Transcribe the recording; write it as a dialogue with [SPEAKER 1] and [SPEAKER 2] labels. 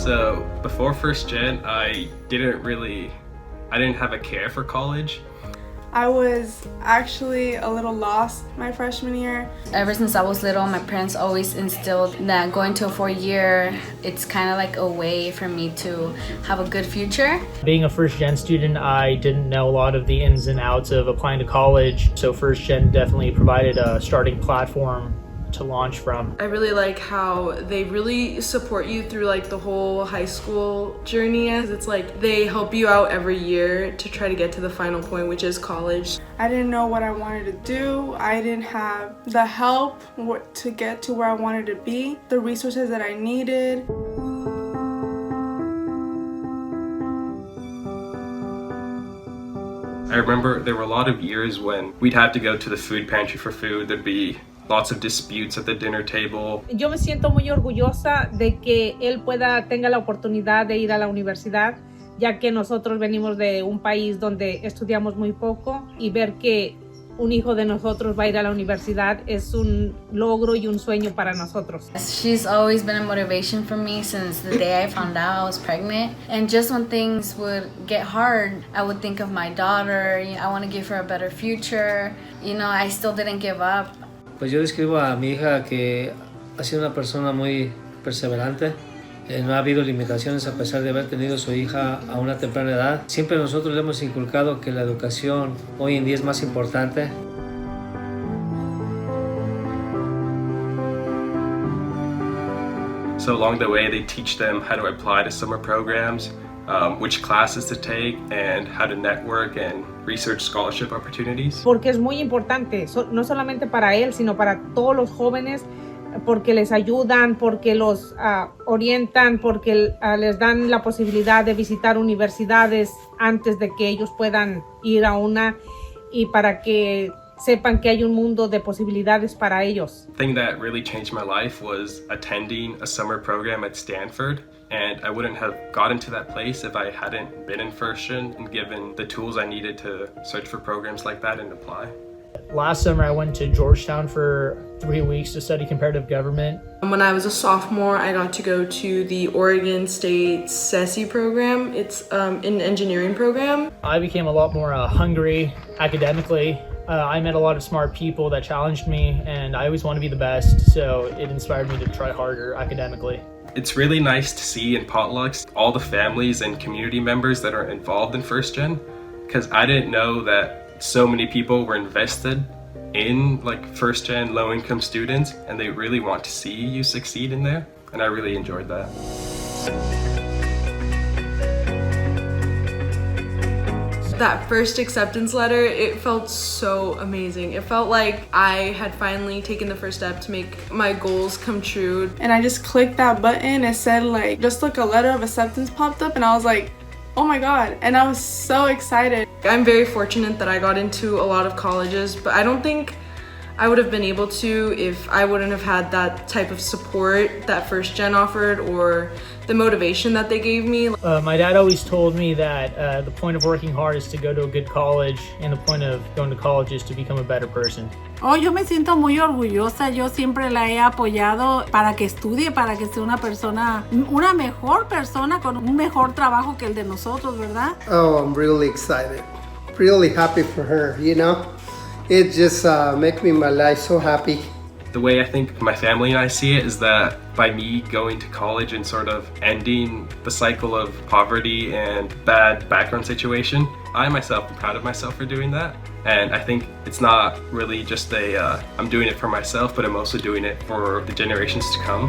[SPEAKER 1] So before First Gen, I didn't have a care for college.
[SPEAKER 2] I was actually a little lost my freshman year.
[SPEAKER 3] Ever since I was little, my parents always instilled that going to a 4-year, it's kind of like a way for me to have a good future.
[SPEAKER 4] Being a First Gen student, I didn't know a lot of the ins and outs of applying to college, so First Gen definitely provided a starting platform to launch from.
[SPEAKER 5] I really like how they really support you through like the whole high school journey. It's like they help you out every year to try to get to the final point, which is college.
[SPEAKER 2] I didn't know what I wanted to do. I didn't have the help to get to where I wanted to be, the resources that I needed.
[SPEAKER 1] I remember there were a lot of years when we'd have to go to the food pantry for food. There'd be lots of disputes at the dinner table.
[SPEAKER 6] Yo me siento muy orgullosa de que él tenga la oportunidad de ir a la universidad, ya que nosotros venimos de un país donde estudiamos muy poco, y ver que un hijo de nosotros va a ir a la universidad es un logro y un sueño para nosotros.
[SPEAKER 3] She's always been a motivation for me since the day I found out I was pregnant. And just when things would get hard, I would think of my daughter. I want to give her a better future. I still didn't give up.
[SPEAKER 7] Pues yo describo a mi hija que ha sido una persona muy perseverante. No ha habido limitaciones a pesar de haber tenido su hija a una temprana edad. Siempre nosotros le hemos inculcado que la educación hoy en día es más importante.
[SPEAKER 1] So along the way, they teach them how to apply to summer programs, which classes to take, and how to network and research scholarship opportunities.
[SPEAKER 6] Porque es muy importante, no solamente para él, sino para todos los jóvenes, porque les ayudan, porque los orientan, porque les dan la posibilidad de visitar universidades antes de que ellos puedan ir a una, y para que sepan que hay un mundo de posibilidades para ellos.
[SPEAKER 1] The thing that really changed my life was attending a summer program at Stanford, and I wouldn't have gotten to that place if I hadn't been in FirstGen and given the tools I needed to search for programs like that and apply.
[SPEAKER 4] Last summer, I went to Georgetown for 3 weeks to study comparative government.
[SPEAKER 5] When I was a sophomore, I got to go to the Oregon State SESI program. It's an engineering program.
[SPEAKER 4] I became a lot more hungry academically. I met a lot of smart people that challenged me, and I always want to be the best, so it inspired me to try harder academically.
[SPEAKER 1] It's really nice to see in potlucks all the families and community members that are involved in FirstGen, because I didn't know that so many people were invested in FirstGen low-income students, and they really want to see you succeed in there, and I really enjoyed that.
[SPEAKER 5] That first acceptance letter, it felt so amazing. It felt like I had finally taken the first step to make my goals come true.
[SPEAKER 2] And I just clicked that button. It said just a letter of acceptance popped up, and I was like, oh my God. And I was so excited.
[SPEAKER 5] I'm very fortunate that I got into a lot of colleges, but I don't think I would have been able to if I wouldn't have had that type of support that FirstGen offered, or the motivation that they gave me.
[SPEAKER 4] My dad always told me that the point of working hard is to go to a good college, and the point of going to college is to become a better person.
[SPEAKER 8] Yo me siento muy orgullosa. Yo siempre la he apoyado para que estudie, para que sea una mejor persona con un mejor trabajo que el de nosotros, ¿verdad?
[SPEAKER 9] Oh, I'm really excited. Really happy for her, It just makes me my life so happy.
[SPEAKER 1] The way I think my family and I see it is that by me going to college and sort of ending the cycle of poverty and bad background situation, I myself am proud of myself for doing that. And I think it's not really just I'm doing it for myself, but I'm also doing it for the generations to come.